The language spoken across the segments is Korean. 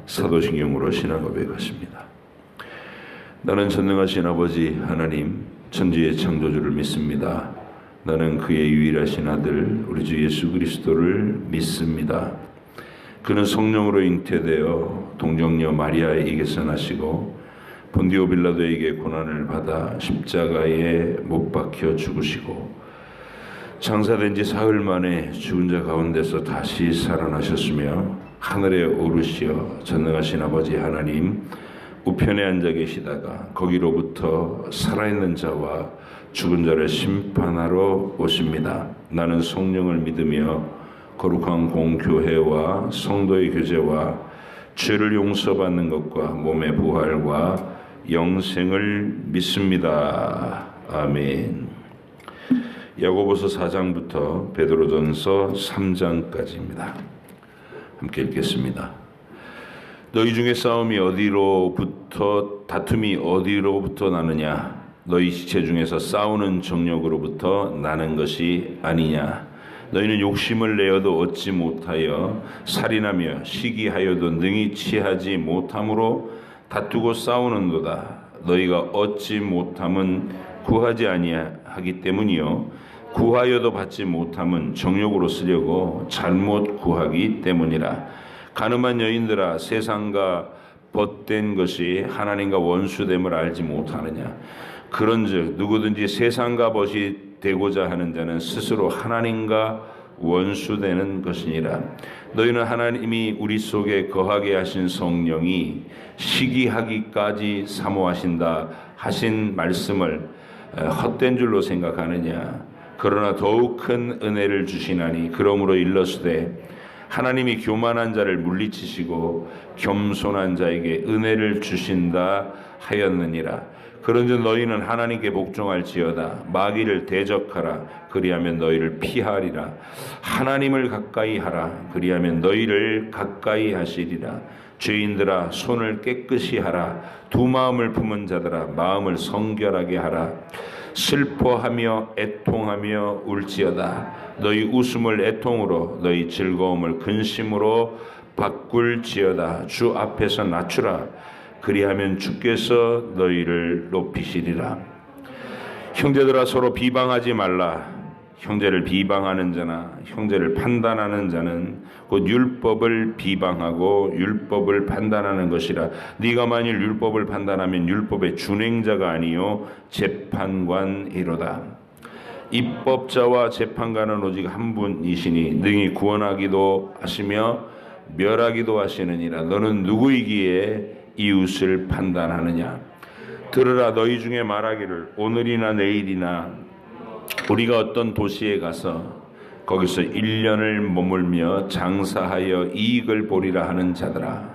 사도신경으로 신앙 고백하십니다. 나는 전능하신 아버지 하나님 천지의 창조주를 믿습니다. 나는 그의 유일하신 아들 우리 주 예수 그리스도를 믿습니다. 그는 성령으로 잉태되어 동정녀 마리아에게서 나시고 본디오 빌라도에게 고난을 받아 십자가에 못 박혀 죽으시고 장사된 지 사흘 만에 죽은 자 가운데서 다시 살아나셨으며 하늘에 오르시어 전능하신 아버지 하나님 우편에 앉아 계시다가 거기로부터 살아있는 자와 죽은 자를 심판하러 오십니다. 나는 성령을 믿으며 거룩한 공교회와 성도의 교제와 죄를 용서받는 것과 몸의 부활과 영생을 믿습니다. 아멘. 야고보서 4장부터 베드로전서 3장까지입니다. 함께 읽겠습니다. 너희 중에 싸움이 어디로부터 다툼이 어디로부터 나느냐? 너희 지체 중에서 싸우는 정욕으로부터 나는 것이 아니냐? 너희는 욕심을 내어도 얻지 못하여 살인하며 시기하여도 능히 취하지 못함으로 다투고 싸우는도다. 너희가 얻지 못함은 구하지 아니하기 때문이요 구하여도 받지 못함은 정욕으로 쓰려고 잘못 구하기 때문이라. 가늠한 여인들아, 세상과 벗된 것이 하나님과 원수됨을 알지 못하느냐? 그런즉 누구든지 세상과 벗이 되고자 하는 자는 스스로 하나님과 원수되는 것이니라. 너희는 하나님이 우리 속에 거하게 하신 성령이 시기하기까지 사모하신다 하신 말씀을 헛된 줄로 생각하느냐? 그러나 더욱 큰 은혜를 주시나니 그러므로 일러스되 하나님이 교만한 자를 물리치시고 겸손한 자에게 은혜를 주신다 하였느니라. 그런즉 너희는 하나님께 복종할지어다. 마귀를 대적하라. 그리하면 너희를 피하리라. 하나님을 가까이 하라. 그리하면 너희를 가까이 하시리라. 죄인들아, 손을 깨끗이 하라. 두 마음을 품은 자들아, 마음을 성결하게 하라. 슬퍼하며 애통하며 울지어다. 너희 웃음을 애통으로 너희 즐거움을 근심으로 바꿀지어다. 주 앞에서 낮추라. 그리하면 주께서 너희를 높이시리라. 형제들아, 서로 비방하지 말라. 형제를 비방하는 자나 형제를 판단하는 자는 곧 율법을 비방하고 율법을 판단하는 것이라. 네가 만일 율법을 판단하면 율법의 준행자가 아니요 재판관이로다. 입법자와 재판관은 오직 한 분이시니 능히 구원하기도 하시며 멸하기도 하시느니라. 너는 누구이기에 이웃을 판단하느냐? 들으라. 너희 중에 말하기를 오늘이나 내일이나 우리가 어떤 도시에 가서 거기서 1년을 머물며 장사하여 이익을 보리라 하는 자들아,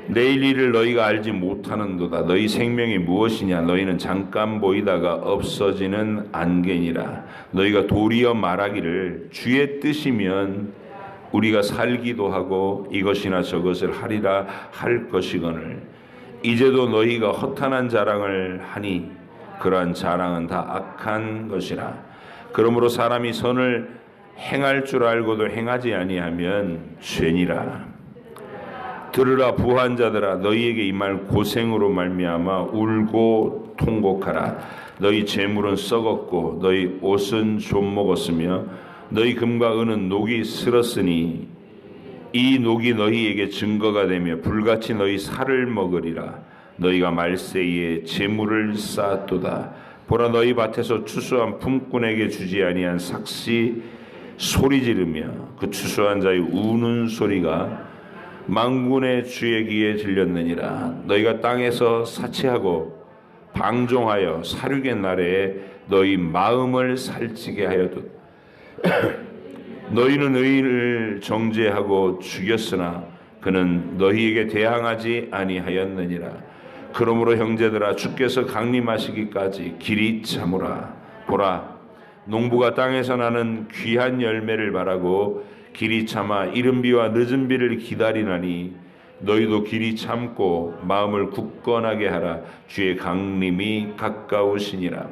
내일 일을 너희가 알지 못하는도다. 너희 생명이 무엇이냐? 너희는 잠깐 보이다가 없어지는 안개니라. 너희가 도리어 말하기를 주의 뜻이면 우리가 살기도 하고 이것이나 저것을 하리라 할 것이거늘 이제도 너희가 허탄한 자랑을 하니 그러한 자랑은 다 악한 것이라. 그러므로 사람이 선을 행할 줄 알고도 행하지 아니하면 죄니라. 들으라. 부한 자들아, 너희에게 이 말 고생으로 말미암아 울고 통곡하라. 너희 재물은 썩었고 너희 옷은 좀 먹었으며 너희 금과 은은 녹이 슬었으니 이 녹이 너희에게 증거가 되며 불같이 너희 살을 먹으리라. 너희가 말세에 재물을 쌓았도다. 보라, 너희 밭에서 추수한 품꾼에게 주지 아니한 삭시 소리 지르며 그 추수한 자의 우는 소리가 만군의 주의 귀에 들렸느니라. 너희가 땅에서 사치하고 방종하여 살육의 날에 너희 마음을 살찌게 하여도 너희는 의인을 정죄하고 죽였으나 그는 너희에게 대항하지 아니하였느니라. 그러므로 형제들아, 주께서 강림하시기까지 길이 참으라. 보라, 농부가 땅에서 나는 귀한 열매를 바라고 길이 참아 이른 비와 늦은 비를 기다리나니 너희도 길이 참고 마음을 굳건하게 하라. 주의 강림이 가까우시니라.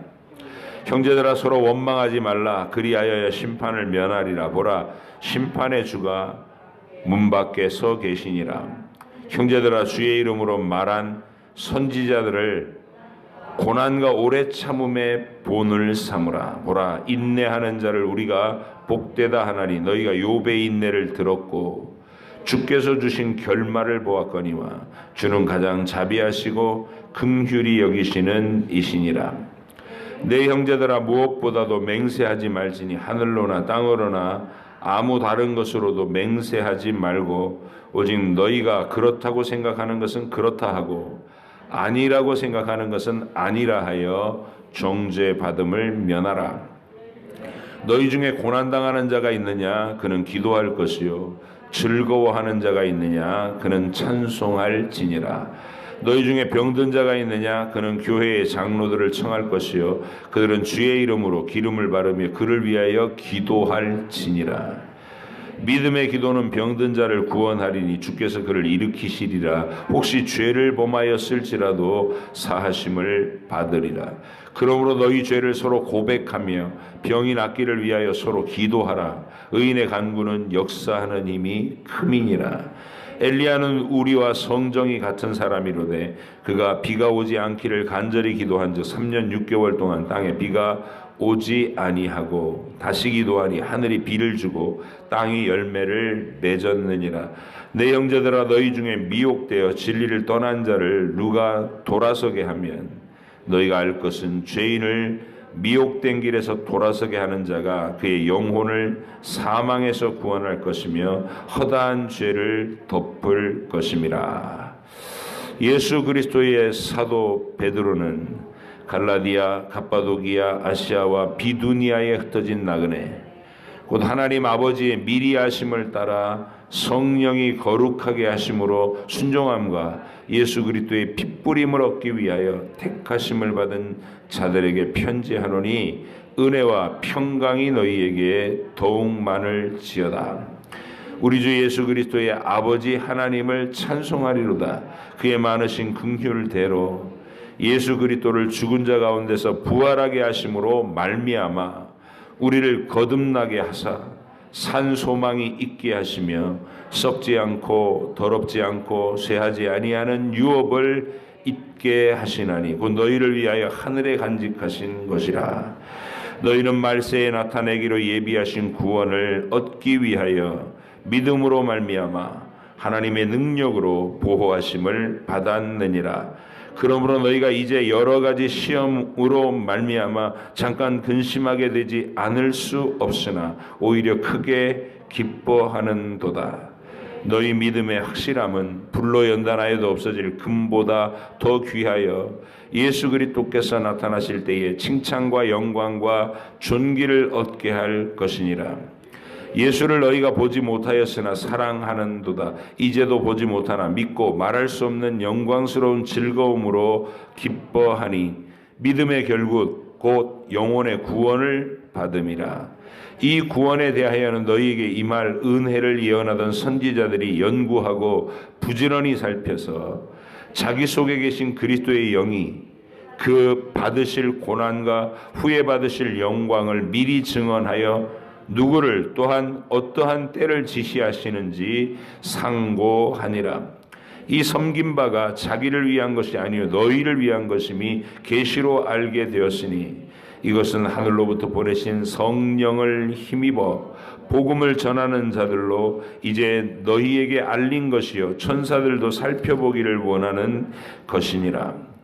형제들아, 서로 원망하지 말라. 그리하여 심판을 면하리라. 보라, 심판의 주가 문 밖에 서 계시니라. 형제들아 주의 이름으로 말한 선지자들을 고난과 오래 참음의 본을 삼으라. 보라, 인내하는 자를 우리가 복되다 하나니 너희가 욥의 인내를 들었고 주께서 주신 결말을 보았거니와 주는 가장 자비하시고 긍휼히 여기시는 이시니라. 내 형제들아 무엇보다도 맹세하지 말지니 하늘로나 땅으로나 아무 다른 것으로도 맹세하지 말고 오직 너희가 그렇다고 생각하는 것은 그렇다 하고 아니라고 생각하는 것은 아니라 하여 정죄받음을 면하라. 너희 중에 고난당하는 자가 있느냐 그는 기도할 것이요 즐거워하는 자가 있느냐 그는 찬송할지니라. 너희 중에 병든 자가 있느냐 그는 교회의 장로들을 청할 것이요 그들은 주의 이름으로 기름을 바르며 그를 위하여 기도할지니라. 믿음의 기도는 병든 자를 구원하리니 주께서 그를 일으키시리라. 혹시 죄를 범하였을지라도 사하심을 받으리라. 그러므로 너희 죄를 서로 고백하며 병이 낫기를 위하여 서로 기도하라. 의인의 간구는 역사하는 힘이 큼이니라. 엘리야는 우리와 성정이 같은 사람이로되 그가 비가 오지 않기를 간절히 기도한즉 3년 6개월 동안 땅에 비가 오지 아니하고 다시 기도하니 하늘이 비를 주고 땅이 열매를 맺었느니라. 내 형제들아 너희 중에 미혹되어 진리를 떠난 자를 누가 돌아서게 하면 너희가 알 것은 죄인을 미혹된 길에서 돌아서게 하는 자가 그의 영혼을 사망에서 구원할 것이며 허다한 죄를 덮을 것임이라. 예수 그리스도의 사도 베드로는 갈라디아, 갑바도기아, 아시아와 비두니아에 흩어진 나그네 곧 하나님 아버지의 미리 하심을 따라 성령이 거룩하게 하심으로 순종함과 예수 그리스도의 핏부림을 얻기 위하여 택하심을 받은 자들에게 편지하노니 은혜와 평강이 너희에게 더욱 많을지어다. 우리 주 예수 그리스도의 아버지 하나님을 찬송하리로다. 그의 많으신 긍휼대로 예수 그리스도를 죽은 자 가운데서 부활하게 하심으로 말미암아 우리를 거듭나게 하사 산 소망이 있게 하시며 썩지 않고 더럽지 않고 쇠하지 아니하는 유업을 있게 하시나니 곧 너희를 위하여 하늘에 간직하신 것이라. 너희는 말세에 나타내기로 예비하신 구원을 얻기 위하여 믿음으로 말미암아 하나님의 능력으로 보호하심을 받았느니라. 그러므로 너희가 이제 여러 가지 시험으로 말미암아 잠깐 근심하게 되지 않을 수 없으나 오히려 크게 기뻐하는도다. 너희 믿음의 확실함은 불로 연단하여도 없어질 금보다 더 귀하여 예수 그리스도께서 나타나실 때에 칭찬과 영광과 존귀를 얻게 할 것이니라. 예수를 너희가 보지 못하였으나 사랑하는도다. 이제도 보지 못하나 믿고 말할 수 없는 영광스러운 즐거움으로 기뻐하니 믿음의 결국 곧 영혼의 구원을 받음이라. 이 구원에 대하여는 너희에게 임할 은혜를 예언하던 선지자들이 연구하고 부지런히 살펴서 자기 속에 계신 그리스도의 영이 그 받으실 고난과 후에 받으실 영광을 미리 증언하여 누구를 또한 어떠한 때를 지시하시는지 상고하니라. 이 섬긴 바가 자기를 위한 것이 아니요 너희를 위한 것임이 계시로 알게 되었으니 이것은 하늘로부터 보내신 성령을 힘입어 복음을 전하는 자들로 이제 너희에게 알린 것이요 천사들도 살펴보기를 원하는 것이니라.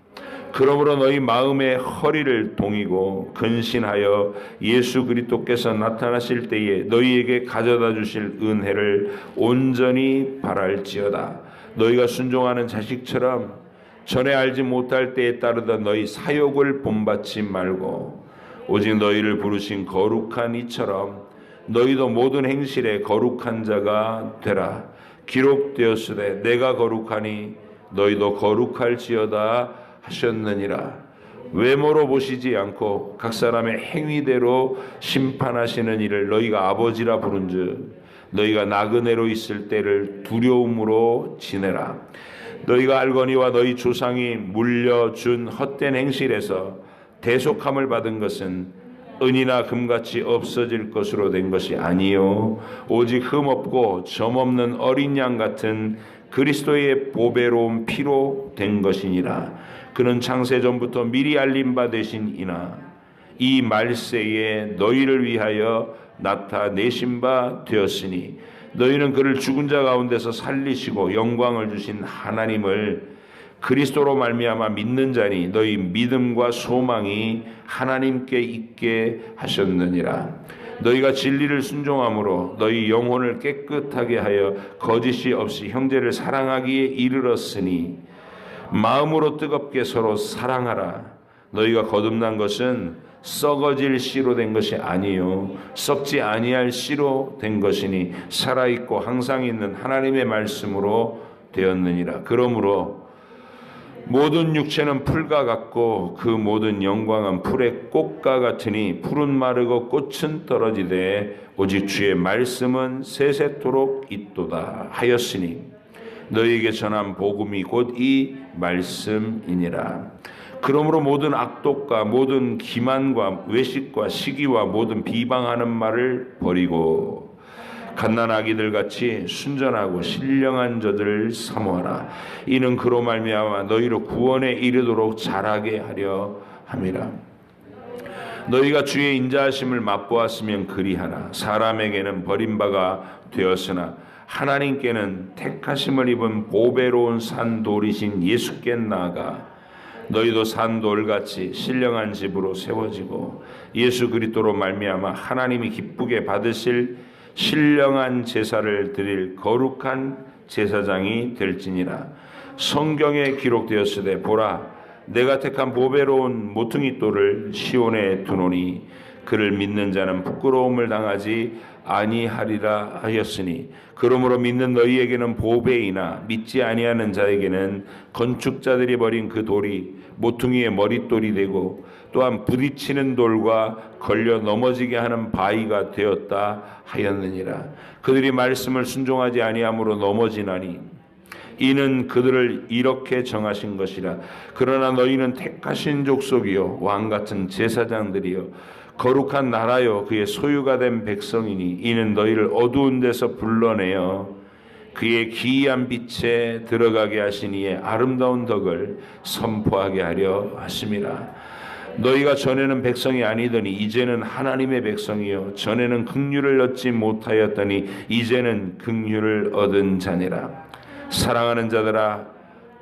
그러므로 너희 마음의 허리를 동이고 근신하여 예수 그리스도께서 나타나실 때에 너희에게 가져다 주실 은혜를 온전히 바랄지어다. 너희가 순종하는 자식처럼 전에 알지 못할 때에 따르던 너희 사욕을 본받지 말고 오직 너희를 부르신 거룩한 이처럼 너희도 모든 행실에 거룩한 자가 되라. 기록되었으되 내가 거룩하니 너희도 거룩할지어다 하셨느니라. 외모로 보시지 않고 각 사람의 행위대로 심판하시는 이를 너희가 아버지라 부른즉 너희가 나그네로 있을 때를 두려움으로 지내라. 너희가 알거니와 너희 조상이 물려준 헛된 행실에서 대속함을 받은 것은 은이나 금같이 없어질 것으로 된 것이 아니요 오직 흠없고 점없는 어린 양 같은 그리스도의 보배로운 피로 된 것이니라. 그는 창세 전부터 미리 알림 바 되신 이나 이 말세에 너희를 위하여 나타내신 바 되었으니 너희는 그를 죽은 자 가운데서 살리시고 영광을 주신 하나님을 그리스도로 말미암아 믿는 자니 너희 믿음과 소망이 하나님께 있게 하셨느니라. 너희가 진리를 순종함으로 너희 영혼을 깨끗하게 하여 거짓이 없이 형제를 사랑하기에 이르렀으니 마음으로 뜨겁게 서로 사랑하라. 너희가 거듭난 것은 썩어질 씨로 된 것이 아니요 썩지 아니할 씨로 된 것이니 살아있고 항상 있는 하나님의 말씀으로 되었느니라. 그러므로 모든 육체는 풀과 같고 그 모든 영광은 풀의 꽃과 같으니 풀은 마르고 꽃은 떨어지되 오직 주의 말씀은 세세토록 있도다 하였으니 너희에게 전한 복음이 곧 이 말씀이니라. 그러므로 모든 악독과 모든 기만과 외식과 시기와 모든 비방하는 말을 버리고 갓난아기들 같이 순전하고 신령한 자들을 사모하라. 이는 그로 말미암아 너희로 구원에 이르도록 자라게 하려 함이라. 너희가 주의 인자하심을 맛보았으면 그리하라. 사람에게는 버림바가 되었으나 하나님께는 택하심을 입은 보배로운 산돌이신 예수께 나아가 너희도 산돌같이 신령한 집으로 세워지고 예수 그리스도로 말미암아 하나님이 기쁘게 받으실 신령한 제사를 드릴 거룩한 제사장이 될지니라. 성경에 기록되었으되 보라 내가 택한 보배로운 모퉁이 돌을 시온에 두노니 그를 믿는 자는 부끄러움을 당하지 아니하리라 하였으니 그러므로 믿는 너희에게는 보배이나 믿지 아니하는 자에게는 건축자들이 버린 그 돌이 모퉁이의 머릿돌이 되고 또한 부딪히는 돌과 걸려 넘어지게 하는 바위가 되었다 하였느니라. 그들이 말씀을 순종하지 아니함으로 넘어지나니 이는 그들을 이렇게 정하신 것이라. 그러나 너희는 택하신 족속이요 왕같은 제사장들이요 거룩한 나라요 그의 소유가 된 백성이니 이는 너희를 어두운 데서 불러내어 그의 기이한 빛에 들어가게 하신 이의 아름다운 덕을 선포하게 하려 하심이라. 너희가 전에는 백성이 아니더니 이제는 하나님의 백성이요 전에는 긍휼을 얻지 못하였더니 이제는 긍휼을 얻은 자니라. 사랑하는 자들아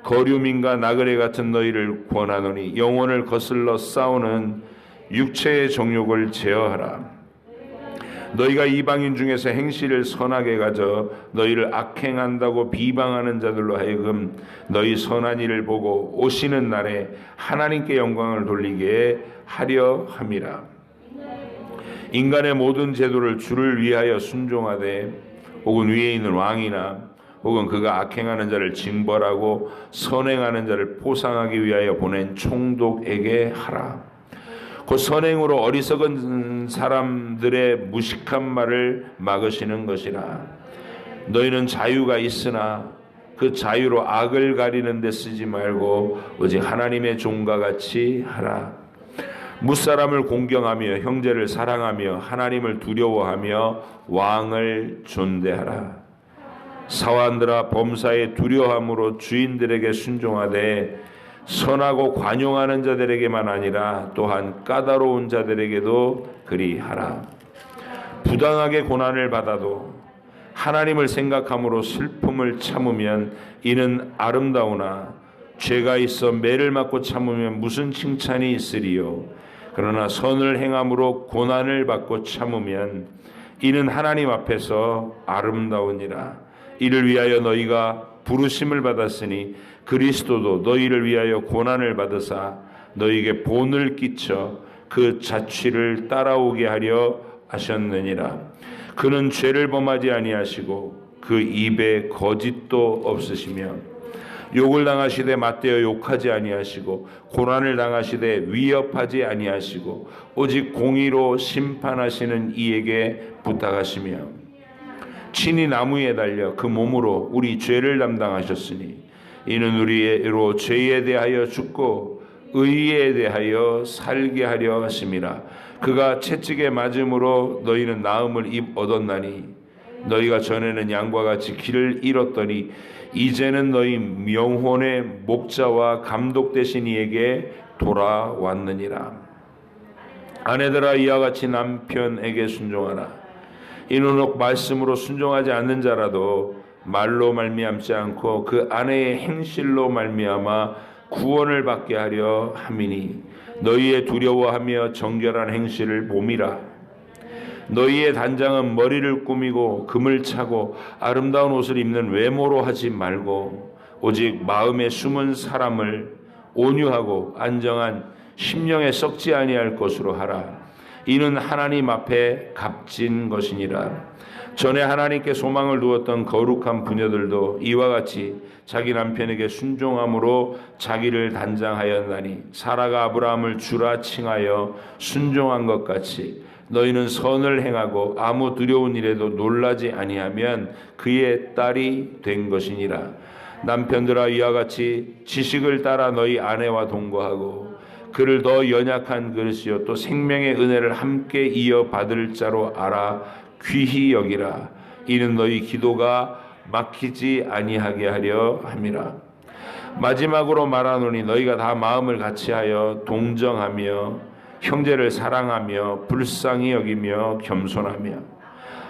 거류민과 나그네 같은 너희를 권하노니 영혼을 거슬러 싸우는 육체의 정욕을 제어하라. 너희가 이방인 중에서 행실을 선하게 가져 너희를 악행한다고 비방하는 자들로 하여금 너희 선한 일을 보고 오시는 날에 하나님께 영광을 돌리게 하려 함이라. 인간의 모든 제도를 주를 위하여 순종하되 혹은 위에 있는 왕이나 혹은 그가 악행하는 자를 징벌하고 선행하는 자를 포상하기 위하여 보낸 총독에게 하라. 그 선행으로 어리석은 사람들의 무식한 말을 막으시는 것이라. 너희는 자유가 있으나 그 자유로 악을 가리는 데 쓰지 말고 오직 하나님의 종과 같이 하라. 무사람을 공경하며 형제를 사랑하며 하나님을 두려워하며 왕을 존대하라. 사환들아 범사에 두려움으로 주인들에게 순종하되 선하고 관용하는 자들에게만 아니라 또한 까다로운 자들에게도 그리하라. 부당하게 고난을 받아도 하나님을 생각함으로 슬픔을 참으면 이는 아름다우나 죄가 있어 매를 맞고 참으면 무슨 칭찬이 있으리요. 그러나 선을 행함으로 고난을 받고 참으면 이는 하나님 앞에서 아름다우니라. 이를 위하여 너희가 부르심을 받았으니 그리스도도 너희를 위하여 고난을 받으사 너희에게 본을 끼쳐 그 자취를 따라오게 하려 하셨느니라. 그는 죄를 범하지 아니하시고 그 입에 거짓도 없으시며 욕을 당하시되 맞대어 욕하지 아니하시고 고난을 당하시되 위협하지 아니하시고 오직 공의로 심판하시는 이에게 부탁하시며 친히 나무에 달려 그 몸으로 우리 죄를 담당하셨으니 이는 우리로 죄에 대하여 죽고 의에 대하여 살게 하려 하심이라. 그가 채찍에 맞음으로 너희는 나음을 얻었나니 너희가 전에는 양과 같이 길을 잃었더니 이제는 너희 영혼의 목자와 감독 되신 이에게 돌아왔느니라. 아내들아, 이와 같이 남편에게 순종하라. 이는 말씀으로 순종하지 않는 자라도 말로 말미암지 않고 그 아내의 행실로 말미암아 구원을 받게 하려 함이니 너희의 두려워하며 정결한 행실을 봄이라. 너희의 단장은 머리를 꾸미고 금을 차고 아름다운 옷을 입는 외모로 하지 말고 오직 마음에 숨은 사람을 온유하고 안정한 심령에 썩지 아니할 것으로 하라. 이는 하나님 앞에 값진 것이니라. 전에 하나님께 소망을 두었던 거룩한 부녀들도 이와 같이 자기 남편에게 순종함으로 자기를 단장하였나니 사라가 아브라함을 주라 칭하여 순종한 것 같이 너희는 선을 행하고 아무 두려운 일에도 놀라지 아니하면 그의 딸이 된 것이니라. 남편들아, 이와 같이 지식을 따라 너희 아내와 동거하고 그를 더 연약한 그릇이요 또 생명의 은혜를 함께 이어받을 자로 알아 귀히 여기라. 이는 너희 기도가 막히지 아니하게 하려 함이라. 마지막으로 말하노니 너희가 다 마음을 같이하여 동정하며 형제를 사랑하며 불쌍히 여기며 겸손하며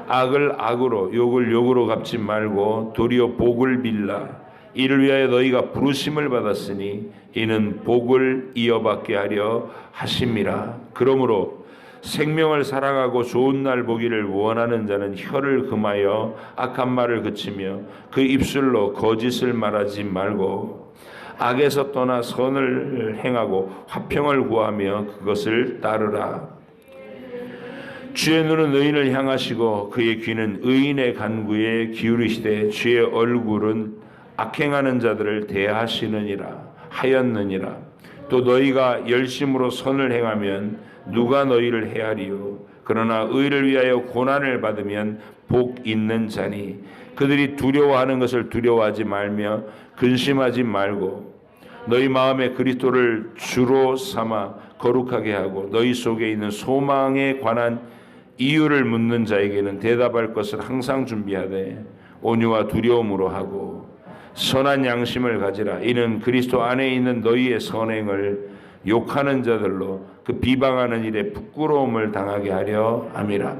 악을 악으로 욕을 욕으로 갚지 말고 도리어 복을 빌라. 이를 위하여 너희가 부르심을 받았으니 이는 복을 이어받게 하려 하심이라. 그러므로 생명을 사랑하고 좋은 날 보기를 원하는 자는 혀를 금하여 악한 말을 그치며 그 입술로 거짓을 말하지 말고 악에서 떠나 선을 행하고 화평을 구하며 그것을 따르라. 주의 눈은 의인을 향하시고 그의 귀는 의인의 간구에 기울이시되 주의 얼굴은 악행하는 자들을 대하시느니라 하였느니라. 또 너희가 열심으로 선을 행하면 누가 너희를 해하리요. 그러나 의를 위하여 고난을 받으면 복 있는 자니 그들이 두려워하는 것을 두려워하지 말며 근심하지 말고 너희 마음에 그리스도를 주로 삼아 거룩하게 하고 너희 속에 있는 소망에 관한 이유를 묻는 자에게는 대답할 것을 항상 준비하되 온유와 두려움으로 하고 선한 양심을 가지라. 이는 그리스도 안에 있는 너희의 선행을 욕하는 자들로 그 비방하는 일에 부끄러움을 당하게 하려 함이라.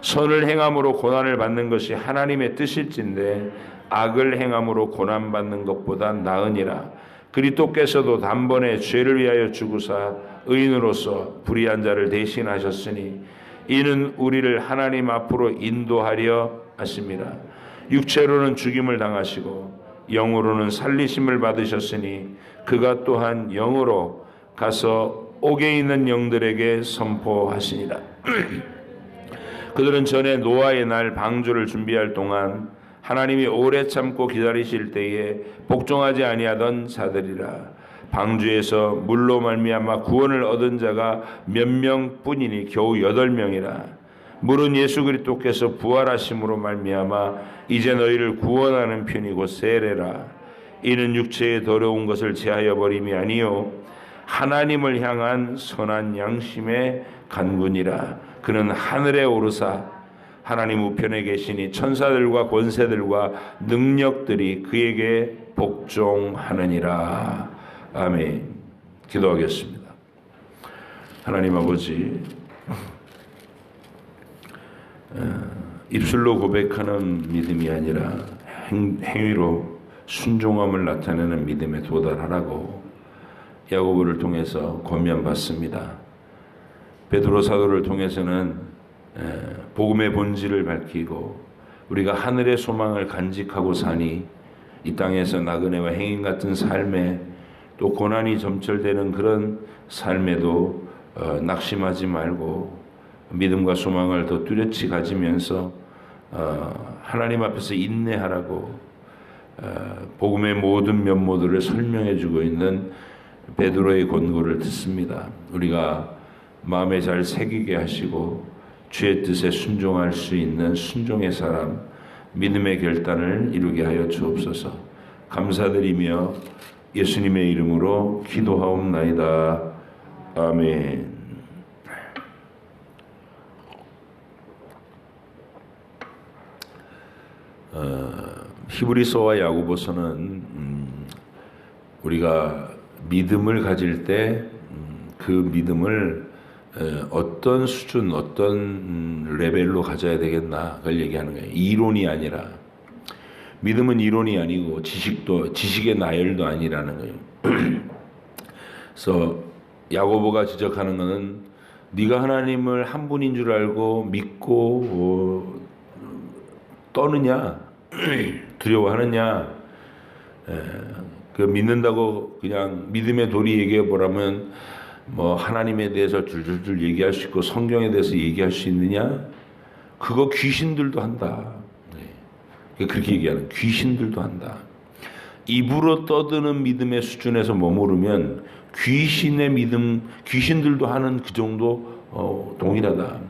선을 행함으로 고난을 받는 것이 하나님의 뜻일진데 악을 행함으로 고난받는 것보다 나으니라. 그리스도께서도 단번에 죄를 위하여 죽으사 의인으로서 불의한 자를 대신하셨으니 이는 우리를 하나님 앞으로 인도하려 하심이라. 육체로는 죽임을 당하시고 영으로는 살리심을 받으셨으니 그가 또한 영으로 가서 옥에 있는 영들에게 선포하시니라. 그들은 전에 노아의 날 방주를 준비할 동안 하나님이 오래 참고 기다리실 때에 복종하지 아니하던 자들이라. 방주에서 물로 말미암아 구원을 얻은 자가 몇 명뿐이니 겨우 8명이라. 물은 예수 그리스도께서 부활하심으로 말미암아 이제 너희를 구원하는 편이 곧 세례라. 이는 육체의 더러운 것을 제하여 버림이 아니요 하나님을 향한 선한 양심의 간군이라. 그는 하늘에 오르사 하나님 우편에 계시니 천사들과 권세들과 능력들이 그에게 복종하느니라. 아멘. 기도하겠습니다. 하나님 아버지, 입술로 고백하는 믿음이 아니라 행위로 순종함을 나타내는 믿음에 도달하라고 야고보를 통해서 권면받습니다. 베드로 사도를 통해서는 복음의 본질을 밝히고 우리가 하늘의 소망을 간직하고 사니 이 땅에서 나그네와 행인 같은 삶에 또 고난이 점철되는 그런 삶에도 낙심하지 말고 믿음과 소망을 더 뚜렷이 가지면서 하나님 앞에서 인내하라고 복음의 모든 면모들을 설명해 주고 있는 베드로의 권고를 듣습니다. 우리가 마음에 잘 새기게 하시고 주의 뜻에 순종할 수 있는 순종의 사람, 믿음의 결단을 이루게 하여 주옵소서. 감사드리며 예수님의 이름으로 기도하옵나이다. 아멘. 히브리서와 야고보서는 우리가 믿음을 가질 때 그 믿음을 어떤 수준, 어떤 레벨로 가져야 되겠나 그걸 얘기하는 거예요. 이론이 아니라 믿음은 이론이 아니고 지식의 나열도 아니라는 거예요. 그래서 야고보가 지적하는 것은 네가 하나님을 한 분인 줄 알고 믿고 떠느냐 두려워하느냐 그 믿는다고 그냥 믿음의 도리 얘기해 보라면 뭐 하나님에 대해서 줄줄줄 얘기할 수 있고 성경에 대해서 얘기할 수 있느냐 그거 귀신들도 한다. 그렇게 얘기하는 귀신들도 한다. 입으로 떠드는 믿음의 수준에서 머무르면 귀신의 믿음 귀신들도 하는 그 정도 동일하다.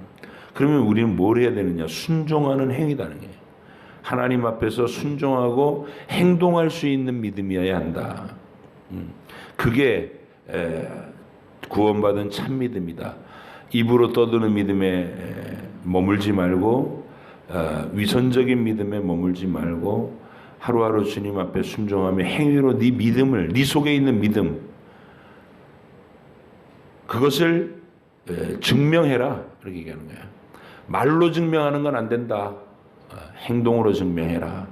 그러면 우리는 뭘 해야 되느냐 순종하는 행위다는 게 하나님 앞에서 순종하고 행동할 수 있는 믿음이어야 한다. 그게 구원받은 참 믿음이다. 입으로 떠드는 믿음에 머물지 말고 위선적인 믿음에 머물지 말고 하루하루 주님 앞에 순종하며 행위로 네 믿음을 네 속에 있는 믿음 그것을 증명해라 그렇게 얘기하는 거야. 말로 증명하는 건 안 된다. 행동으로 증명해라.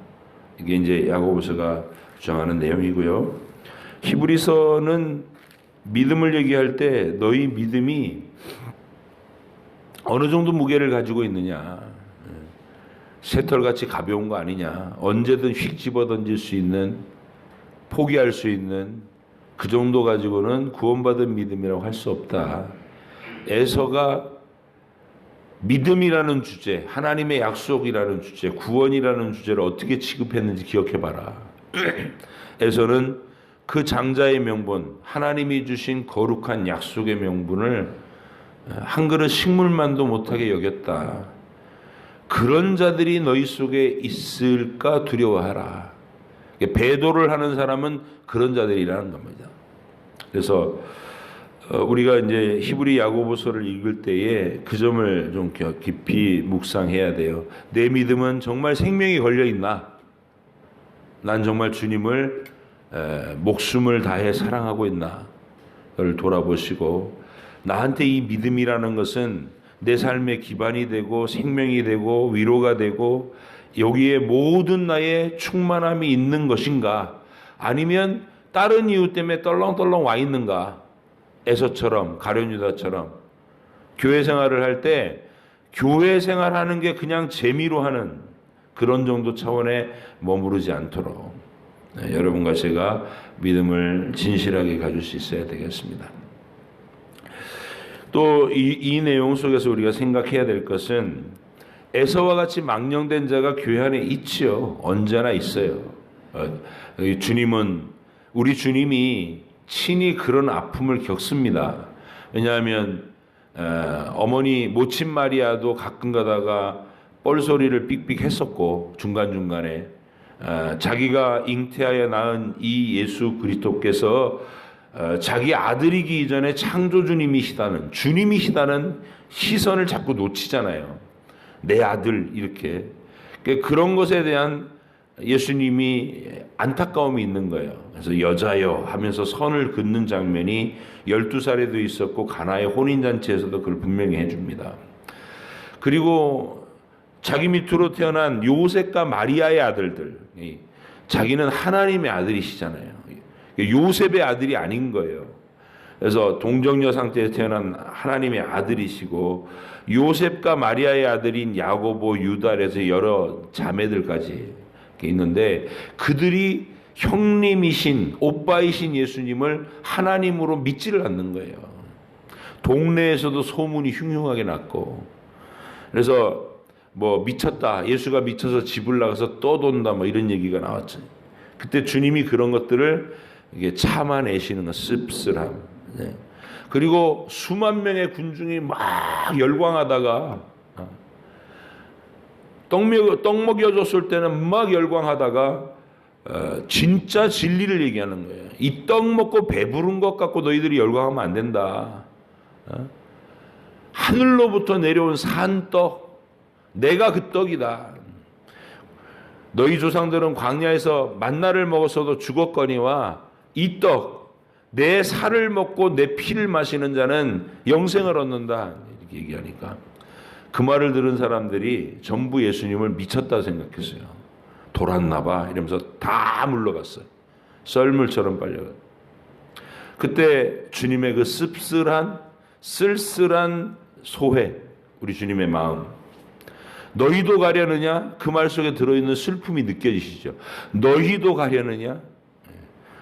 이게 이제 야고보서가 주장하는 내용이고요. 히브리서는 믿음을 얘기할 때 너희 믿음이 어느 정도 무게를 가지고 있느냐. 새털같이 가벼운 거 아니냐. 언제든 휙 집어 던질 수 있는 포기할 수 있는 그 정도 가지고는 구원받은 믿음이라고 할 수 없다. 에서가 믿음이라는 주제, 하나님의 약속이라는 주제, 구원이라는 주제를 어떻게 취급했는지 기억해봐라. 에서는 그 장자의 명분, 하나님이 주신 거룩한 약속의 명분을 한 그릇 식물만도 못하게 여겼다. 그런 자들이 너희 속에 있을까 두려워하라. 배도를 하는 사람은 그런 자들이라는 겁니다. 그래서 우리가 이제 히브리 야고보서를 읽을 때에 그 점을 좀 깊이 묵상해야 돼요. 내 믿음은 정말 생명이 걸려 있나? 난 정말 주님을 목숨을 다해 사랑하고 있나? 를 돌아보시고 나한테 이 믿음이라는 것은 내 삶의 기반이 되고 생명이 되고 위로가 되고 여기에 모든 나의 충만함이 있는 것인가? 아니면 다른 이유 때문에 떨렁떨렁 와 있는가? 에서처럼 가룟유다처럼 교회 생활을 할 때 교회 생활하는 게 그냥 재미로 하는 그런 정도 차원에 머무르지 않도록 여러분과 제가 믿음을 진실하게 가질 수 있어야 되겠습니다. 또 이 내용 속에서 우리가 생각해야 될 것은 에서와 같이 망령된 자가 교회 안에 있지요. 언제나 있어요. 우리 주님이 친히 그런 아픔을 겪습니다. 왜냐하면 어머니 모친 마리아도 가끔 가다가 뻘소리를 삑삑 했었고 중간중간에 자기가 잉태하여 낳은 이 예수 그리스도께서 자기 아들이기 이전에 창조주님이시다는 주님이시다는 시선을 자꾸 놓치잖아요. 내 아들 이렇게 그런 것에 대한 예수님이 안타까움이 있는 거예요. 그래서 여자여 하면서 선을 긋는 장면이 12살에도 있었고 가나의 혼인잔치에서도 그걸 분명히 해줍니다. 그리고 자기 밑으로 태어난 요셉과 마리아의 아들들 자기는 하나님의 아들이시잖아요. 요셉의 아들이 아닌 거예요. 그래서 동정녀 상태에서 태어난 하나님의 아들이시고 요셉과 마리아의 아들인 야고보, 유다에서 여러 자매들까지 있는데 그들이 형님이신 오빠이신 예수님을 하나님으로 믿지를 않는 거예요. 동네에서도 소문이 흉흉하게 났고 그래서 뭐 미쳤다 예수가 미쳐서 집을 나가서 떠돈다 뭐 이런 얘기가 나왔죠. 그때 주님이 그런 것들을 이게 참아내시는 거 씁쓸함. 네. 그리고 수만 명의 군중이 막 열광하다가 떡 먹여줬을 때는 막 열광하다가 진짜 진리를 얘기하는 거예요. 이 떡 먹고 배부른 것 갖고 너희들이 열광하면 안 된다. 하늘로부터 내려온 산떡 내가 그 떡이다. 너희 조상들은 광야에서 만나를 먹었어도 죽었거니와 이 떡 내 살을 먹고 내 피를 마시는 자는 영생을 얻는다 이렇게 얘기하니까 그 말을 들은 사람들이 전부 예수님을 미쳤다 생각했어요. 돌았나 봐 이러면서 다 물러갔어요. 썰물처럼 빨려갔어요. 그때 주님의 그 씁쓸한 쓸쓸한 소회, 우리 주님의 마음, 너희도 가려느냐? 그 말 속에 들어있는 슬픔이 느껴지시죠? 너희도 가려느냐?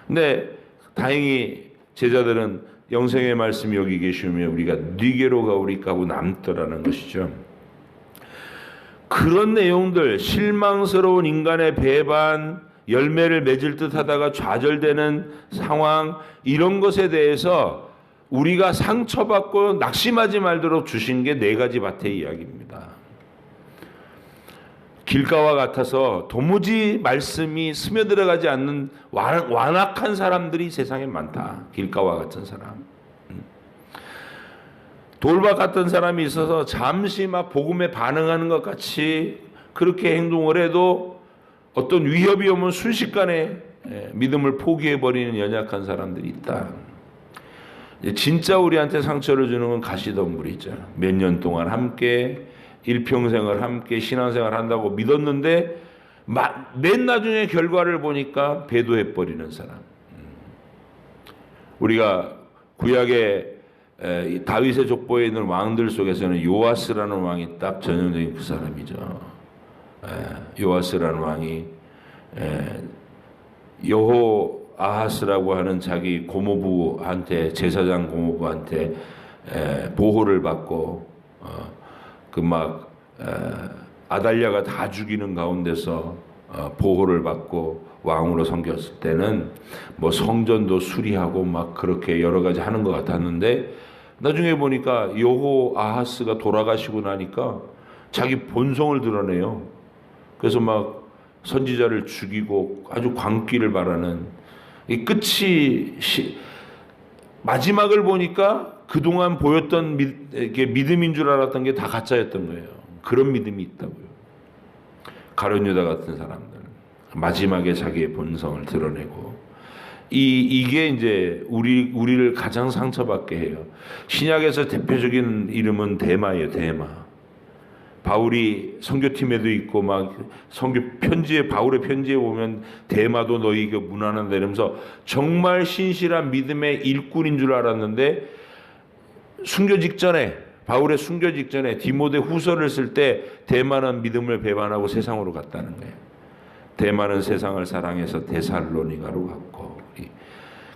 근데 다행히 제자들은 영생의 말씀이 여기 계시면 우리가 네게로 가오리까 하고 남더라는 것이죠. 그런 내용들, 실망스러운 인간의 배반, 열매를 맺을 듯 하다가 좌절되는 상황, 이런 것에 대해서 우리가 상처받고 낙심하지 말도록 주신 게 4가지 밭의 이야기입니다. 길가와 같아서 도무지 말씀이 스며들어가지 않는 완악한 사람들이 세상에 많다. 길가와 같은 사람. 돌밭 같은 사람이 있어서 잠시 막 복음에 반응하는 것 같이 그렇게 행동을 해도 어떤 위협이 오면 순식간에 믿음을 포기해버리는 연약한 사람들이 있다. 진짜 우리한테 상처를 주는 건 가시덤불이죠. 몇 년 동안 함께 일평생을 함께 신앙생활 한다고 믿었는데 맨 나중에 결과를 보니까 배도해버리는 사람. 우리가 구약의 다윗의 족보에 있는 왕들 속에서는 요아스라는 왕이 딱 전형적인 그 사람이죠. 요아스라는 왕이 여호 아하스라고 하는 자기 고모부한테, 제사장 고모부한테 보호를 받고 아달랴가 다 죽이는 가운데서 보호를 받고 왕으로 섬겼을 때는 뭐 성전도 수리하고 막 그렇게 여러 가지 하는 것 같았는데 나중에 보니까 여호 아하스가 돌아가시고 나니까 자기 본성을 드러내요. 그래서 막 선지자를 죽이고 아주 광기를 바라는, 이 끝이 마지막을 보니까 그동안 보였던 믿음인 줄 알았던 게 다 가짜였던 거예요. 그런 믿음이 있다고요. 가룟 유다 같은 사람들 마지막에 자기의 본성을 드러내고, 이게 이제 우리를 가장 상처받게 해요. 신약에서 대표적인 이름은 데마예요. 데마. 바울이 선교팀에도 있고 막 선교 편지에, 바울의 편지에 보면 데마도 너희에게 무난한다 이러면서 정말 신실한 믿음의 일꾼인 줄 알았는데, 순교 직전에, 바울의 순교 직전에 디모데 후서를 쓸 때 데마는 믿음을 배반하고 세상으로 갔다는 거예요. 데마는 세상을 사랑해서 데살로니가로 갔고,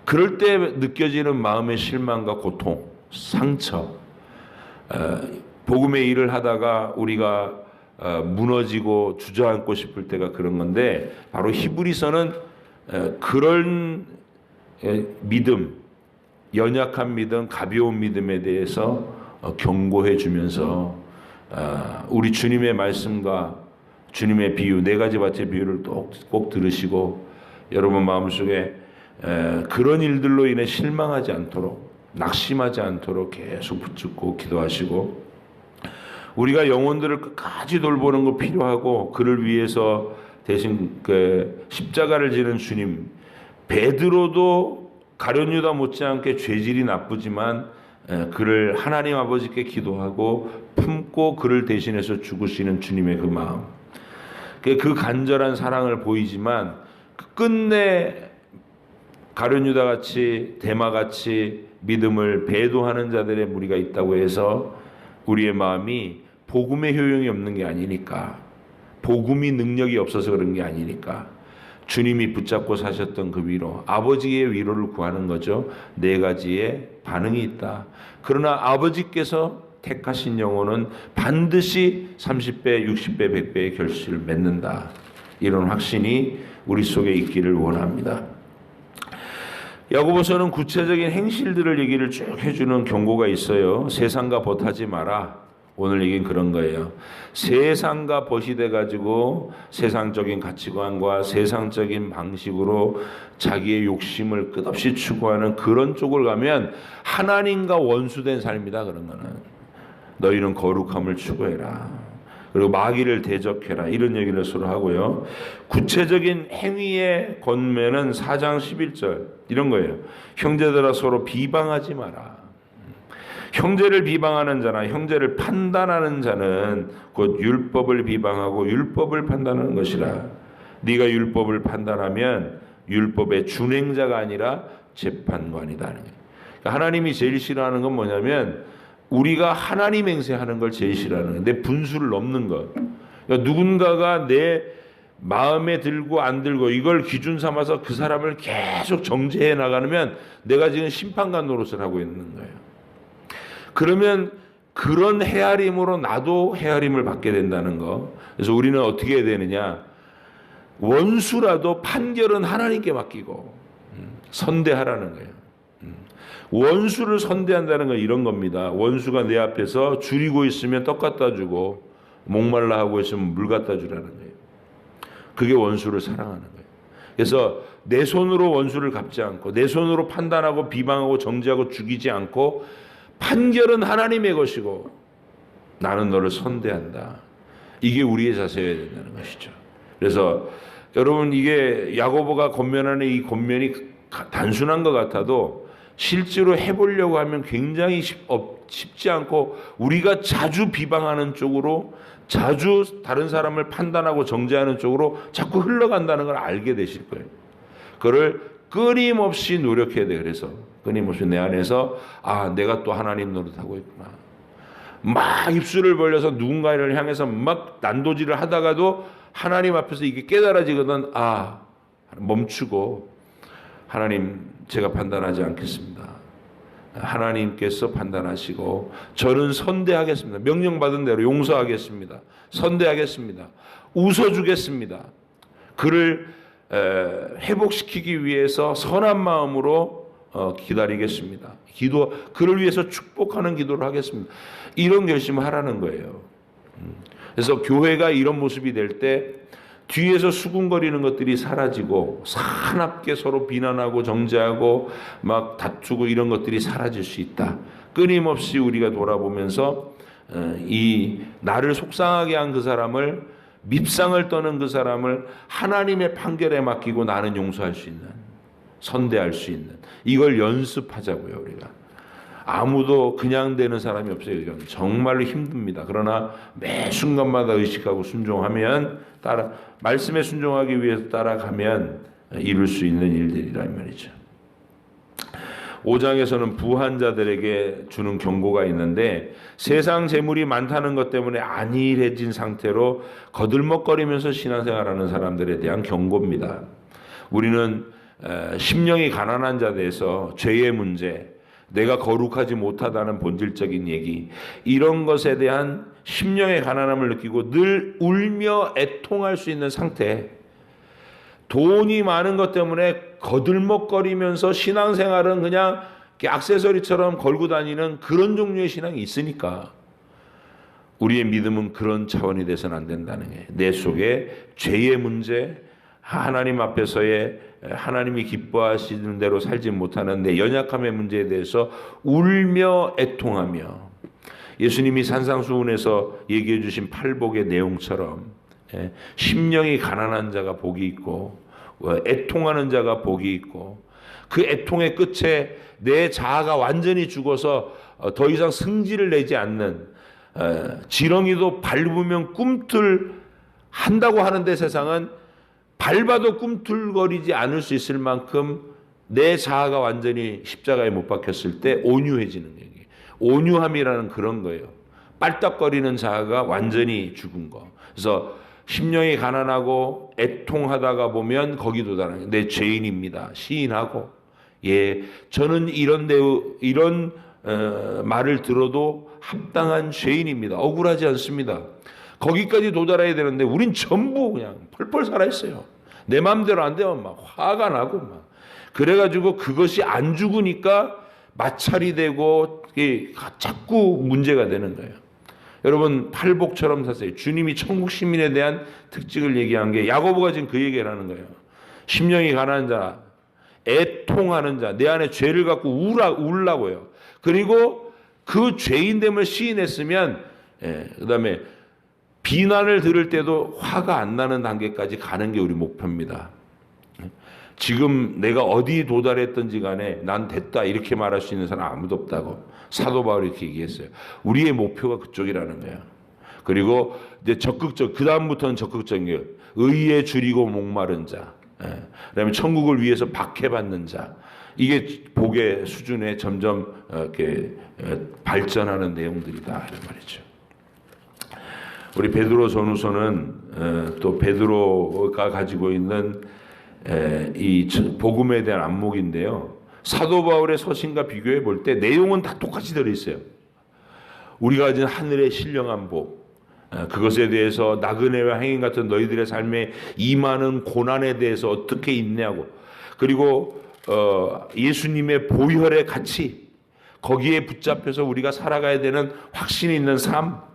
그럴 때 느껴지는 마음의 실망과 고통, 상처, 복음의 일을 하다가 우리가 무너지고 주저앉고 싶을 때가 그런 건데, 바로 히브리서는 그런 믿음, 연약한 믿음, 가벼운 믿음에 대해서 경고해 주면서 우리 주님의 말씀과 주님의 비유, 4가지 밭의 비유를 꼭 들으시고 여러분 마음속에 그런 일들로 인해 실망하지 않도록, 낙심하지 않도록 계속 붙잡고 기도하시고, 우리가 영혼들을 끝까지 돌보는 거 필요하고, 그를 위해서 대신 그 십자가를 지는 주님, 베드로도 가룟 유다 못지않게 죄질이 나쁘지만 그를 하나님 아버지께 기도하고 품고 그를 대신해서 죽으시는 주님의 그 마음, 그 간절한 사랑을 보이지만 끝내 가룟 유다 같이, 데마 같이 믿음을 배도하는 자들의 무리가 있다고 해서 우리의 마음이 복음의 효용이 없는 게 아니니까, 복음이 능력이 없어서 그런 게 아니니까, 주님이 붙잡고 사셨던 그 위로, 아버지의 위로를 구하는 거죠. 4가지의 반응이 있다. 그러나 아버지께서 택하신 영혼은 반드시 30배, 60배, 100배의 결실을 맺는다. 이런 확신이 우리 속에 있기를 원합니다. 야고보서는 구체적인 행실들을 얘기를 쭉 해주는 경고가 있어요. 세상과 벗하지 마라. 오늘 얘기는 그런 거예요. 세상과 벗이 돼가지고 세상적인 가치관과 세상적인 방식으로 자기의 욕심을 끝없이 추구하는 그런 쪽을 가면 하나님과 원수된 삶이다. 그런 거는 너희는 거룩함을 추구해라. 그리고 마귀를 대적해라 이런 얘기를 서로 하고요. 구체적인 행위의 권면은 4장 11절 이런 거예요. 형제들아 서로 비방하지 마라. 형제를 비방하는 자나 형제를 판단하는 자는 곧 율법을 비방하고 율법을 판단하는 것이라. 네가 율법을 판단하면 율법의 준행자가 아니라 재판관이다. 그러니까 하나님이 제일 싫어하는 건 뭐냐면 우리가 하나님 행세하는 걸 제일 싫어하는 거예요. 내 분수를 넘는 것. 그러니까 누군가가 내 마음에 들고 안 들고 이걸 기준 삼아서 그 사람을 계속 정죄해 나가면 내가 지금 심판관 노릇을 하고 있는 거예요. 그러면 그런 헤아림으로 나도 헤아림을 받게 된다는 거. 그래서 우리는 어떻게 해야 되느냐. 원수라도 판결은 하나님께 맡기고 선대하라는 거예요. 원수를 선대한다는 건 이런 겁니다. 원수가 내 앞에서 줄이고 있으면 떡 갖다 주고 목말라 하고 있으면 물 갖다 주라는 거예요. 그게 원수를 사랑하는 거예요. 그래서 내 손으로 원수를 갚지 않고 내 손으로 판단하고 비방하고 정죄하고 죽이지 않고 판결은 하나님의 것이고 나는 너를 선대한다. 이게 우리의 자세여야 된다는 것이죠. 그래서 여러분 이게 야고보가 권면하는 이 권면이 단순한 것 같아도 실제로 해보려고 하면 굉장히 쉽지 않고 우리가 자주 비방하는 쪽으로 자주 다른 사람을 판단하고 정죄하는 쪽으로 자꾸 흘러간다는 걸 알게 되실 거예요. 그걸 끊임없이 노력해야 돼요. 그래서 끊임없이 내 안에서 내가 또 하나님 노릇하고 있구나. 막 입술을 벌려서 누군가를 향해서 막 난도질을 하다가도 하나님 앞에서 이게 깨달아지거든. 멈추고 하나님 제가 판단하지 않겠습니다. 하나님께서 판단하시고 저는 선대하겠습니다. 명령받은 대로 용서하겠습니다. 선대하겠습니다. 웃어주겠습니다. 그를 회복시키기 위해서 선한 마음으로 기다리겠습니다. 그를 위해서 축복하는 기도를 하겠습니다. 이런 결심을 하라는 거예요. 그래서 교회가 이런 모습이 될 때 뒤에서 수군거리는 것들이 사라지고 사납게 서로 비난하고 정죄하고 막 다투고 이런 것들이 사라질 수 있다. 끊임없이 우리가 돌아보면서 이 나를 속상하게 한 그 사람을 밉상을 떠는 그 사람을 하나님의 판결에 맡기고 나는 용서할 수 있는 선대할 수 있는 이걸 연습하자고요. 우리가 아무도 그냥 되는 사람이 없어요. 이건 정말로 힘듭니다. 그러나 매 순간마다 의식하고 순종하면 말씀에 순종하기 위해서 따라가면 이룰 수 있는 일들이란 말이죠. 5장에서는 부한 자들에게 주는 경고가 있는데 세상 재물이 많다는 것 때문에 안일해진 상태로 거들먹거리면서 신앙생활하는 사람들에 대한 경고입니다. 우리는 심령이 가난한 자들에서 죄의 문제, 내가 거룩하지 못하다는 본질적인 얘기 이런 것에 대한 심령의 가난함을 느끼고 늘 울며 애통할 수 있는 상태. 돈이 많은 것 때문에 거들먹거리면서 신앙생활은 그냥 액세서리처럼 걸고 다니는 그런 종류의 신앙이 있으니까 우리의 믿음은 그런 차원이 돼서는 안 된다는 게 내 속에 죄의 문제, 하나님 앞에서의 하나님이 기뻐하시는 대로 살지 못하는 내 연약함의 문제에 대해서 울며 애통하며 예수님이 산상수훈에서 얘기해 주신 팔복의 내용처럼 심령이 가난한 자가 복이 있고 애통하는 자가 복이 있고 그 애통의 끝에 내 자아가 완전히 죽어서 더 이상 승질을 내지 않는 지렁이도 밟으면 꿈틀 한다고 하는데 세상은 밟아도 꿈틀거리지 않을 수 있을 만큼 내 자아가 완전히 십자가에 못 박혔을 때 온유해지는 얘기. 온유함이라는 그런 거예요. 빨딱거리는 자아가 완전히 죽은 거. 그래서 심령이 가난하고 애통하다가 보면 거기 도달하는 내 죄인입니다. 시인하고 저는 이런 말을 들어도 합당한 죄인입니다. 억울하지 않습니다. 거기까지 도달해야 되는데 우린 전부 그냥 펄펄 살아있어요. 내 마음대로 안 되면 막 화가 나고 막 그래가지고 그것이 안 죽으니까 마찰이 되고 자꾸 문제가 되는 거예요. 여러분 팔복처럼 사세요. 주님이 천국 시민에 대한 특징을 얘기한 게 야고보가 지금 그 얘기를 하는 거예요. 심령이 가난한 자, 애통하는 자, 내 안에 죄를 갖고 울라고요. 그리고 그 죄인됨을 시인했으면 그 다음에 비난을 들을 때도 화가 안 나는 단계까지 가는 게 우리 목표입니다. 지금 내가 어디 도달했든지 간에 난 됐다 이렇게 말할 수 있는 사람 아무도 없다고 사도 바울이 이렇게 얘기했어요. 우리의 목표가 그쪽이라는 거예요. 그리고 이제 그 다음부터는 적극적인 게 의에 줄이고 목마른 자, 그다음에 천국을 위해서 박해받는 자, 이게 복의 수준에 점점 이렇게 발전하는 내용들이다 이런 말이죠. 우리 베드로 전후서는 또 베드로가 가지고 있는 이 복음에 대한 안목인데요. 사도 바울의 서신과 비교해 볼 때 내용은 다 똑같이 들어있어요. 우리가 가진 하늘의 신령한 복, 그것에 대해서 나그네와 행인 같은 너희들의 삶에 임하는 고난에 대해서 어떻게 인내하고, 그리고 예수님의 보혈의 가치, 거기에 붙잡혀서 우리가 살아가야 되는 확신이 있는 삶,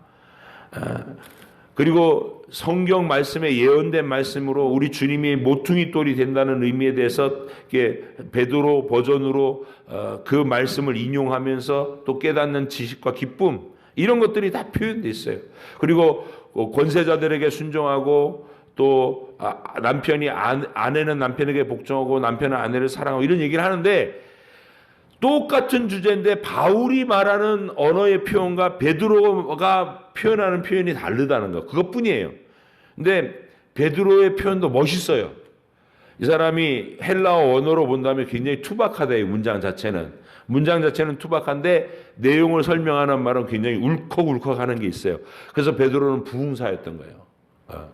그리고 성경 말씀에 예언된 말씀으로 우리 주님이 모퉁이 돌이 된다는 의미에 대해서 베드로 버전으로 그 말씀을 인용하면서 또 깨닫는 지식과 기쁨, 이런 것들이 다 표현되어 있어요. 그리고 권세자들에게 순종하고 또 남편이 아내는 남편에게 복종하고 남편은 아내를 사랑하고 이런 얘기를 하는데, 똑같은 주제인데 바울이 말하는 언어의 표현과 베드로가 표현하는 표현이 다르다는 거, 그것뿐이에요. 근데 베드로의 표현도 멋있어요. 이 사람이 헬라어 언어로 본다면 굉장히 투박하다. 이 문장 자체는 투박한데 내용을 설명하는 말은 굉장히 울컥울컥하는 게 있어요. 그래서 베드로는 부흥사였던 거예요.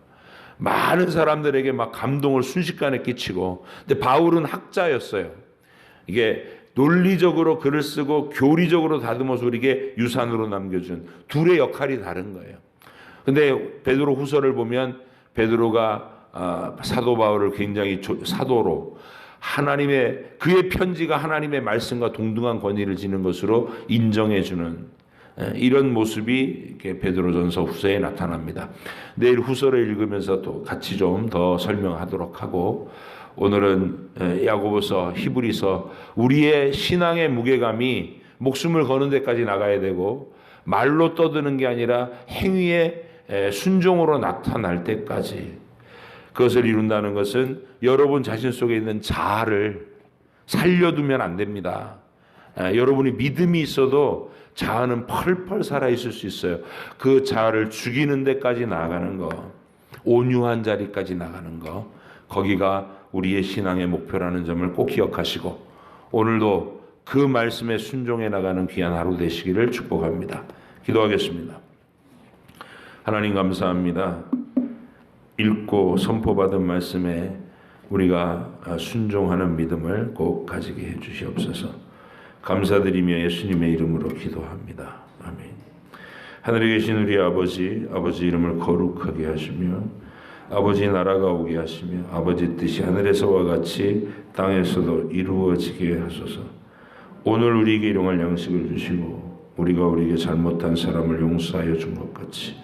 많은 사람들에게 막 감동을 순식간에 끼치고, 근데 바울은 학자였어요. 이게 논리적으로 글을 쓰고 교리적으로 다듬어서 우리에게 유산으로 남겨준 둘의 역할이 다른 거예요. 근데 베드로 후서를 보면 베드로가 사도 바울을 굉장히 사도로 그의 편지가 하나님의 말씀과 동등한 권위를 지닌 것으로 인정해주는 이런 모습이 베드로전서 후서에 나타납니다. 내일 후서를 읽으면서 또 같이 좀 더 설명하도록 하고, 오늘은 야고보서, 히브리서, 우리의 신앙의 무게감이 목숨을 거는 데까지 나가야 되고 말로 떠드는 게 아니라 행위의 순종으로 나타날 때까지, 그것을 이룬다는 것은 여러분 자신 속에 있는 자아를 살려두면 안 됩니다. 여러분이 믿음이 있어도 자아는 펄펄 살아있을 수 있어요. 그 자아를 죽이는 데까지 나아가는 거, 온유한 자리까지 나가는 거, 거기가 우리의 신앙의 목표라는 점을 꼭 기억하시고 오늘도 그 말씀에 순종해 나가는 귀한 하루 되시기를 축복합니다. 기도하겠습니다. 하나님 감사합니다. 읽고 선포받은 말씀에 우리가 순종하는 믿음을 꼭 가지게 해 주시옵소서. 감사드리며 예수님의 이름으로 기도합니다. 아멘. 하늘에 계신 우리 아버지 이름을 거룩하게 하시며 아버지 나라가 오게 하시며 아버지 뜻이 하늘에서와 같이 땅에서도 이루어지게 하소서. 오늘 우리에게 일용할 양식을 주시고 우리가 우리에게 잘못한 사람을 용서하여 준 것 같이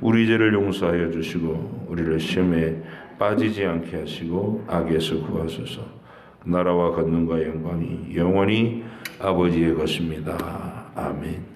우리 죄를 용서하여 주시고 우리를 시험에 빠지지 않게 하시고 악에서 구하소서. 나라와 권능과 영광이 영원히 아버지의 것입니다. 아멘.